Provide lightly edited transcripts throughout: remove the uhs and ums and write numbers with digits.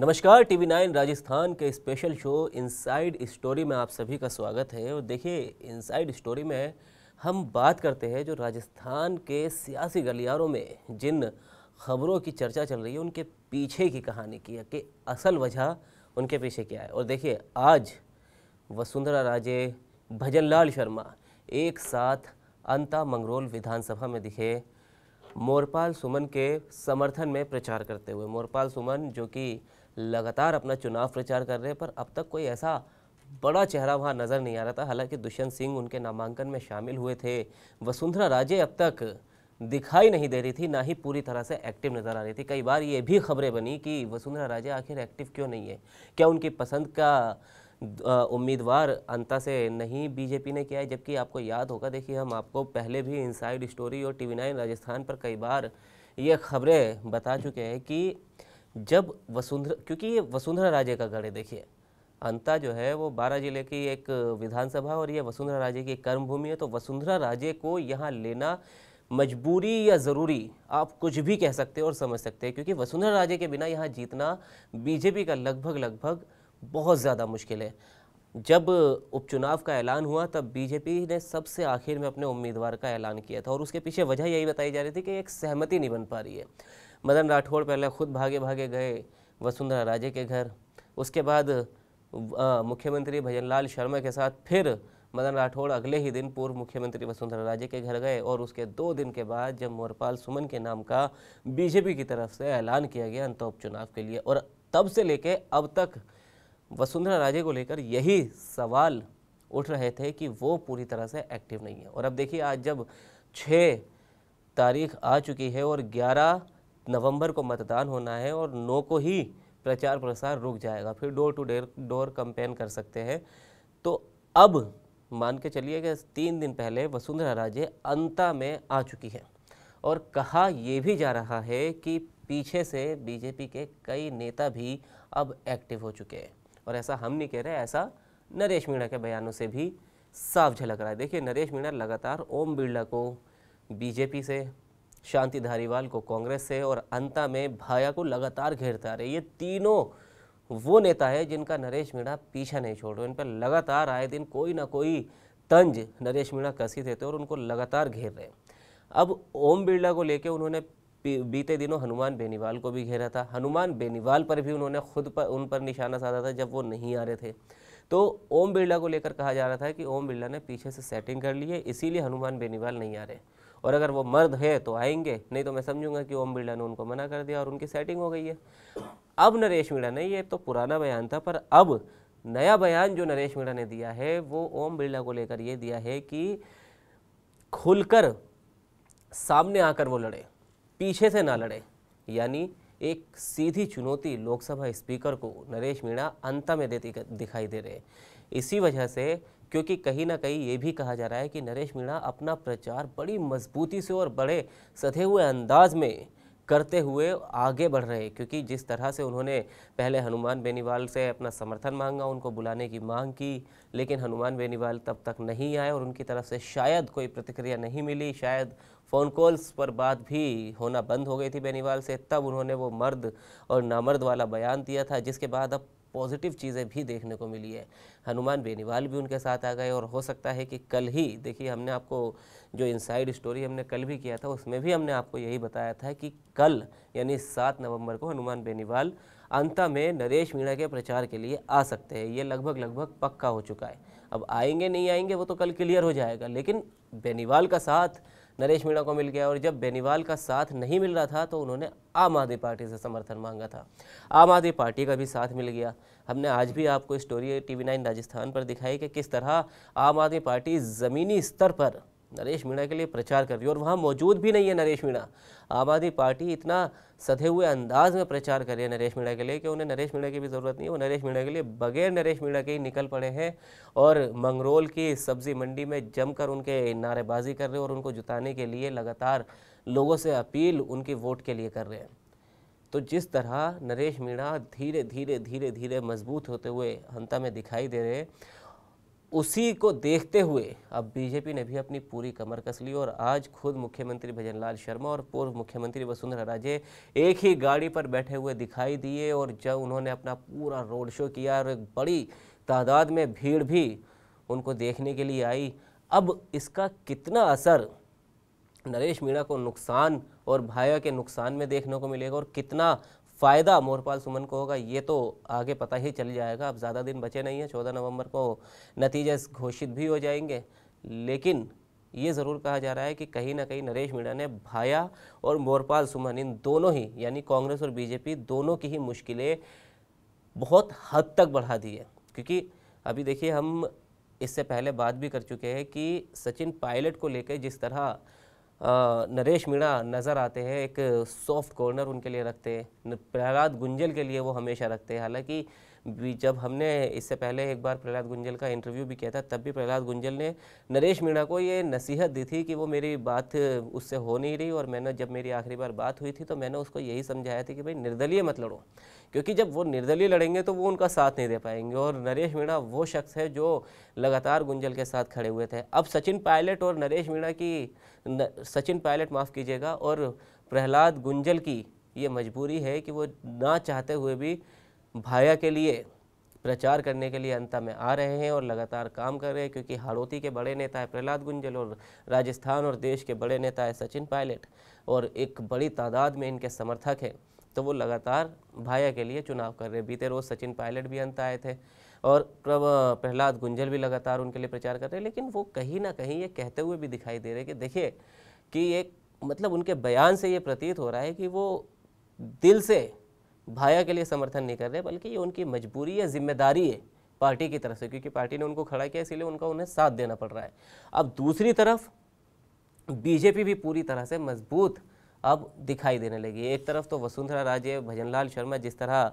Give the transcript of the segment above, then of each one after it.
नमस्कार, टीवी 9 राजस्थान के special show inside story में आप सभी का स्वागत है। और देखिए, इनसाइड स्टोरी में हम बात करते हैं जो राजस्थान के सियासी गलियारों में जिन खबरों की चर्चा चल रही है उनके पीछे की कहानी की है कि असल वजह उनके पीछे क्या है। और देखिए, आज वसुंधरा राजे, भजनलाल शर्मा एक साथ अंता मंगरोल विधानसभा में दिखे मोरपाल सुमन के समर्थन में प्रचार करते हुए। मोरपाल सुमन जो कि लगातार अपना चुनाव प्रचार कर रहे हैं, पर अब तक कोई ऐसा बड़ा चेहरा वहाँ नज़र नहीं आ रहा था। हालांकि दुष्यंत सिंह उनके नामांकन में शामिल हुए थे। वसुंधरा राजे अब तक दिखाई नहीं दे रही थी, ना ही पूरी तरह से एक्टिव नज़र आ रही थी। कई बार ये भी खबरें बनी कि वसुंधरा राजे आखिर एक्टिव क्यों नहीं है, क्या उनकी पसंद का उम्मीदवार अंता से नहीं बीजेपी ने किया है। जबकि आपको याद होगा, देखिए, हम आपको पहले भी इनसाइड स्टोरी और टीवी 9 राजस्थान पर कई बार ये खबरें बता चुके हैं कि जब क्योंकि ये वसुंधरा राजे का गढ़ है। देखिए, अंता जो है वो 12 जिले की एक विधानसभा और ये वसुंधरा राजे की कर्मभूमि है। तो वसुंधरा राजे को यहाँ लेना मजबूरी या ज़रूरी, आप कुछ भी कह सकते हैं और समझ सकते हैं, क्योंकि वसुंधरा राजे के बिना यहाँ जीतना बीजेपी का लगभग बहुत ज़्यादा मुश्किल है। जब उपचुनाव का ऐलान हुआ तब बीजेपी ने सबसे आखिर में अपने उम्मीदवार का ऐलान किया था और उसके पीछे वजह यही बताई जा रही थी कि एक सहमति नहीं बन पा रही है। मदन राठौड़ पहले खुद भागे भागे गए वसुंधरा राजे के घर, उसके बाद मुख्यमंत्री भजनलाल शर्मा के साथ फिर मदन राठौड़ अगले ही दिन पूर्व मुख्यमंत्री वसुंधरा राजे के घर गए और उसके 2 दिन के बाद जब मोरपाल सुमन के नाम का बीजेपी की तरफ से ऐलान किया गया अंत उपचुनाव के लिए, और तब से लेके अब तक वसुंधरा राजे को लेकर यही सवाल उठ रहे थे कि वो पूरी तरह से एक्टिव नहीं है। और अब देखिए, आज जब 6 तारीख आ चुकी है और 11 नवंबर को मतदान होना है और 9 को ही प्रचार प्रसार रुक जाएगा, फिर डोर टू डोर कैंपेन कर सकते हैं। तो अब मान के चलिए कि 3 दिन पहले वसुंधरा राजे अंता में आ चुकी है और कहा यह भी जा रहा है कि पीछे से बीजेपी के कई नेता भी अब एक्टिव हो चुके हैं। और ऐसा हम नहीं कह रहे, ऐसा नरेश मीणा के बयानों से भी साफ झलक रहा है। देखिए, नरेश मीणा लगातार ओम बिरला को बीजेपी से, शांति धारीवाल को कांग्रेस से और अंता में भाया को लगातार घेरते आ रहे। ये तीनों वो नेता है जिनका नरेश मीणा पीछा नहीं छोड़ रहे। इन पर लगातार आए दिन कोई ना कोई तंज नरेश मीणा कसी देते और उनको लगातार घेर रहे। अब ओम बिरला को लेकर उन्होंने बीते दिनों हनुमान बेनीवाल को भी घेरा था। हनुमान बेनीवाल पर भी उन्होंने उन पर निशाना साधा था जब वो नहीं आ रहे थे। तो ओम बिरला को लेकर कहा जा रहा था कि ओम बिरला ने पीछे से सेटिंग कर ली है, इसीलिए हनुमान बेनीवाल नहीं आ रहे, और अगर वो मर्द है तो आएंगे, नहीं तो मैं समझूंगा कि ओम बिरला ने उनको मना कर दिया और उनकी सेटिंग हो गई है। अब नरेश मीणा ने, ये तो पुराना बयान था, पर अब नया बयान जो नरेश मीणा ने दिया है वो ओम बिरला को लेकर ये दिया है कि खुलकर सामने आकर वो लड़े, पीछे से ना लड़े। यानी एक सीधी चुनौती लोकसभा स्पीकर को नरेश मीणा अंता में देती दिखाई दे रहे। इसी वजह से, क्योंकि कहीं ना कहीं ये भी कहा जा रहा है कि नरेश मीणा अपना प्रचार बड़ी मजबूती से और बड़े सधे हुए अंदाज में करते हुए आगे बढ़ रहे, क्योंकि जिस तरह से उन्होंने पहले हनुमान बेनीवाल से अपना समर्थन मांगा, उनको बुलाने की मांग की, लेकिन हनुमान बेनीवाल तब तक नहीं आए और उनकी तरफ से शायद कोई प्रतिक्रिया नहीं मिली, शायद फ़ोन कॉल्स पर बात भी होना बंद हो गई थी बेनीवाल से। तब उन्होंने वो मर्द और नामर्द वाला बयान दिया था, जिसके बाद अब पॉजिटिव चीज़ें भी देखने को मिली है। हनुमान बेनीवाल भी उनके साथ आ गए और हो सकता है कि कल ही, देखिए, हमने आपको जो इनसाइड स्टोरी हमने कल भी किया था उसमें भी हमने आपको यही बताया था कि कल यानी 7 नवंबर को हनुमान बेनीवाल अंता में नरेश मीणा के प्रचार के लिए आ सकते हैं। ये लगभग पक्का हो चुका है। अब आएंगे नहीं आएंगे वो तो कल क्लियर हो जाएगा, लेकिन बेनीवाल का साथ नरेश मीणा को मिल गया। और जब बेनीवाल का साथ नहीं मिल रहा था तो उन्होंने आम आदमी पार्टी से समर्थन मांगा था, आम आदमी पार्टी का भी साथ मिल गया। हमने आज भी आपको स्टोरी टीवी 9 राजस्थान पर दिखाई कि किस तरह आम आदमी पार्टी ज़मीनी स्तर पर नरेश मीणा के लिए प्रचार कर रही है और वहाँ मौजूद भी नहीं है नरेश मीणा। आम आदमी पार्टी इतना सधे हुए अंदाज में प्रचार कर रही है नरेश मीणा के लिए कि उन्हें नरेश मीणा की भी ज़रूरत नहीं है। वो नरेश मीणा के लिए बगैर नरेश मीणा के ही निकल पड़े हैं और मंगरोल की सब्जी मंडी में जमकर उनके नारेबाजी कर रहे हैं और उनको जिताने के लिए लगातार लोगों से अपील उनकी वोट के लिए कर रहे हैं। तो जिस तरह नरेश मीणा धीरे धीरे मजबूत होते हुए अंता में दिखाई दे रहे, उसी को देखते हुए अब बीजेपी ने भी अपनी पूरी कमर कस ली और आज खुद मुख्यमंत्री भजनलाल शर्मा और पूर्व मुख्यमंत्री वसुंधरा राजे एक ही गाड़ी पर बैठे हुए दिखाई दिए। और जब उन्होंने अपना पूरा रोड शो किया और एक बड़ी तादाद में भीड़ भी उनको देखने के लिए आई, अब इसका कितना असर नरेश मीणा को नुकसान और भाया के नुकसान में देखने को मिलेगा और कितना फ़ायदा मोरपाल सुमन को होगा, ये तो आगे पता ही चल जाएगा। अब ज़्यादा दिन बचे नहीं हैं, 14 नवंबर को नतीजे घोषित भी हो जाएंगे। लेकिन ये ज़रूर कहा जा रहा है कि कहीं ना कहीं नरेश मीणा ने भाया और मोरपाल सुमन इन दोनों ही, यानी कांग्रेस और बीजेपी दोनों की ही मुश्किलें बहुत हद तक बढ़ा दी है। क्योंकि अभी देखिए, हम इससे पहले बात भी कर चुके हैं कि सचिन पायलट को लेकर जिस तरह नरेश मीणा नज़र आते हैं, एक सॉफ्ट कॉर्नर उनके लिए रखते हैं, प्रहलाद गुंजल के लिए वो हमेशा रखते हैं। हालांकि जब हमने इससे पहले एक बार प्रहलाद गुंजल का इंटरव्यू भी किया था, तब भी प्रहलाद गुंजल ने नरेश मीणा को ये नसीहत दी थी कि वो मेरी बात उससे हो नहीं रही, और मैंने जब मेरी आखिरी बार बात हुई थी तो मैंने उसको यही समझाया था कि भाई निर्दलीय मत लड़ो, क्योंकि जब वो निर्दलीय लड़ेंगे तो वो उनका साथ नहीं दे पाएंगे। और नरेश मीणा वो शख्स है जो लगातार गुंजल के साथ खड़े हुए थे। अब सचिन पायलट और नरेश मीणा की सचिन पायलट माफ़ कीजिएगा और प्रहलाद गुंजल की ये मजबूरी है कि वो ना चाहते हुए भी भाया के लिए प्रचार करने के लिए अंता में आ रहे हैं और लगातार काम कर रहे हैं, क्योंकि हाड़ौती के बड़े नेता है प्रहलाद गुंजल और राजस्थान और देश के बड़े नेता है सचिन पायलट, और एक बड़ी तादाद में इनके समर्थक हैं। तो वो लगातार भाया के लिए चुनाव कर रहे हैं। बीते रोज़ सचिन पायलट भी अंत आए थे और प्रहलाद गुंजल भी लगातार उनके लिए प्रचार कर रहे हैं। लेकिन वो कहीं ना कहीं ये कहते हुए भी दिखाई दे रहे कि देखिए कि एक मतलब उनके बयान से ये प्रतीत हो रहा है कि वो दिल से भाया के लिए समर्थन नहीं कर रहे, बल्कि ये उनकी मजबूरी या जिम्मेदारी है पार्टी की तरफ से, क्योंकि पार्टी ने उनको खड़ा किया, इसीलिए उन्हें साथ देना पड़ रहा है। अब दूसरी तरफ बीजेपी भी पूरी तरह से मजबूत अब दिखाई देने लगी। एक तरफ तो वसुंधरा राजे, भजनलाल शर्मा जिस तरह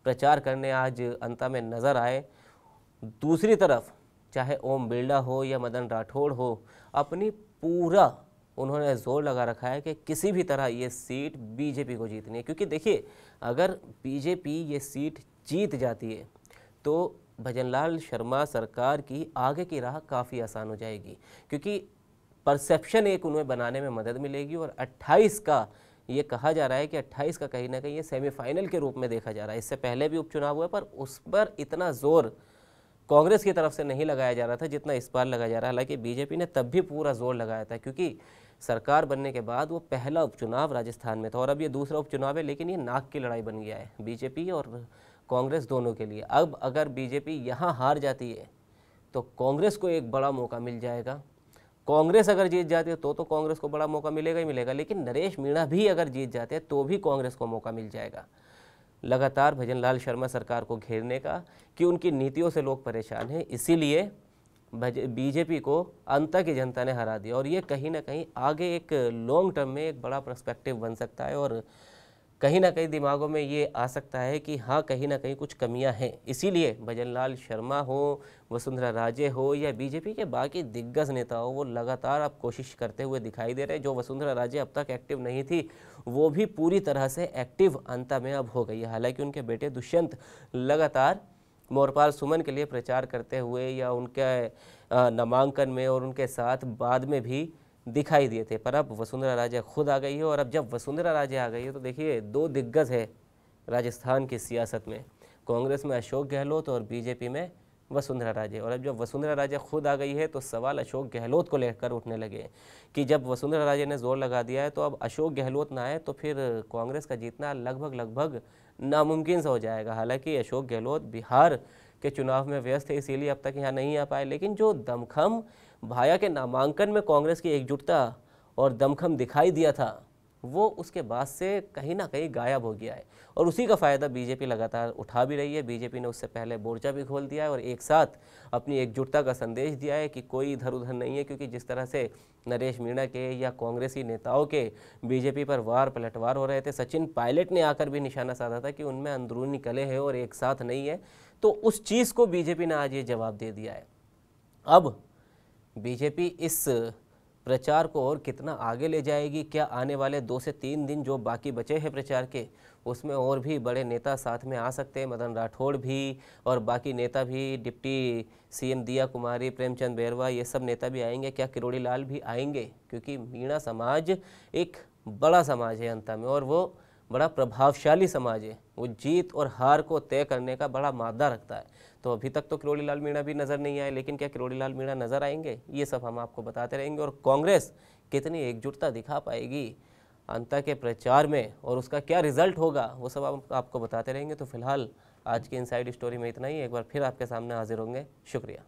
प्रचार करने आज अंता में नजर आए, दूसरी तरफ चाहे ओम बिरला हो या मदन राठौड़ हो, अपनी पूरा उन्होंने जोर लगा रखा है कि किसी भी तरह ये सीट बीजेपी को जीतनी है। क्योंकि देखिए, अगर बीजेपी ये सीट जीत जाती है तो भजनलाल शर्मा सरकार की आगे की राह काफ़ी आसान हो जाएगी, क्योंकि परसेप्शन एक उन्हें बनाने में मदद मिलेगी। और 28 का ये कहा जा रहा है कि 28 का कहीं ना कहीं ये सेमीफाइनल के रूप में देखा जा रहा है। इससे पहले भी उपचुनाव हुए, पर उस पर इतना जोर कांग्रेस की तरफ से नहीं लगाया जा रहा था जितना इस बार लगाया जा रहा है। हालांकि बीजेपी ने तब भी पूरा जोर लगाया था, क्योंकि सरकार बनने के बाद वो पहला उपचुनाव राजस्थान में था और अब ये दूसरा उपचुनाव है, लेकिन ये नाक की लड़ाई बन गया है बीजेपी और कांग्रेस दोनों के लिए। अब अगर बीजेपी यहाँ हार जाती है तो कांग्रेस को एक बड़ा मौका मिल जाएगा। कांग्रेस अगर जीत जाती है तो कांग्रेस को बड़ा मौका मिलेगा ही मिलेगा, लेकिन नरेश मीणा भी अगर जीत जाते हैं तो भी कांग्रेस को मौका मिल जाएगा लगातार भजनलाल शर्मा सरकार को घेरने का, कि उनकी नीतियों से लोग परेशान हैं। इसीलिए बीजेपी को अंत की जनता ने हरा दिया, और ये कहीं ना कहीं आगे एक लॉन्ग टर्म में एक बड़ा पर्सपेक्टिव बन सकता है। और कहीं ना कहीं दिमागों में ये आ सकता है कि हाँ, कहीं ना कहीं कुछ कमियां हैं। इसीलिए भजनलाल शर्मा हो, वसुंधरा राजे हो या बीजेपी के बाकी दिग्गज नेता हो, वो लगातार अब कोशिश करते हुए दिखाई दे रहे हैं। जो वसुंधरा राजे अब तक एक्टिव नहीं थी, वो भी पूरी तरह से एक्टिव अंत में अब हो गई है। हालांकि उनके बेटे दुष्यंत लगातार मोरपाल सुमन के लिए प्रचार करते हुए या उनके नामांकन में और उनके साथ बाद में भी दिखाई दिए थे, पर अब वसुंधरा राजे खुद आ गई है। और अब जब वसुंधरा राजे आ गई है तो देखिए, दो दिग्गज है राजस्थान की सियासत में, कांग्रेस में अशोक गहलोत और बीजेपी में वसुंधरा राजे। और अब जब वसुंधरा राजे खुद आ गई है तो सवाल अशोक गहलोत को लेकर उठने लगे कि जब वसुंधरा राजे ने जोर लगा दिया है तो अब अशोक गहलोत ना आए तो फिर कांग्रेस का जीतना लगभग नामुमकिन सा हो जाएगा। हालांकि अशोक गहलोत बिहार के चुनाव में व्यस्त है, इसीलिए अब तक यहाँ नहीं आ पाए, लेकिन जो दमखम भाया के नामांकन में कांग्रेस की एकजुटता और दमखम दिखाई दिया था, वो उसके बाद से कहीं ना कहीं गायब हो गया है। और उसी का फ़ायदा बीजेपी लगातार उठा भी रही है। बीजेपी ने उससे पहले मोर्चा भी खोल दिया है और एक साथ अपनी एकजुटता का संदेश दिया है कि कोई इधर उधर नहीं है, क्योंकि जिस तरह से नरेश मीणा के या कांग्रेसी नेताओं के बीजेपी पर वार पलटवार हो रहे थे, सचिन पायलट ने आकर भी निशाना साधा था कि उनमें अंदरूनी कलह है और एक साथ नहीं है, तो उस चीज़ को बीजेपी ने आज ये जवाब दे दिया है। अब बीजेपी इस प्रचार को और कितना आगे ले जाएगी, क्या आने वाले 2 से 3 दिन जो बाकी बचे हैं प्रचार के उसमें और भी बड़े नेता साथ में आ सकते हैं, मदन राठौड़ भी और बाकी नेता भी, डिप्टी सीएम दिया कुमारी, प्रेमचंद बैरवा, ये सब नेता भी आएंगे, क्या किरोड़ी लाल भी आएंगे? क्योंकि मीणा समाज एक बड़ा समाज है अंत में और वो बड़ा प्रभावशाली समाज है, वो जीत और हार को तय करने का बड़ा मादा रखता है। तो अभी तक तो किरोड़ी लाल मीणा भी नज़र नहीं आए, लेकिन क्या किरोड़ी लाल मीणा नज़र आएंगे, ये सब हम आपको बताते रहेंगे। और कांग्रेस कितनी एकजुटता दिखा पाएगी अंता के प्रचार में और उसका क्या रिजल्ट होगा, वो सब हम आपको बताते रहेंगे। तो फिलहाल आज की इनसाइड स्टोरी में इतना ही, एक बार फिर आपके सामने हाजिर होंगे। शुक्रिया।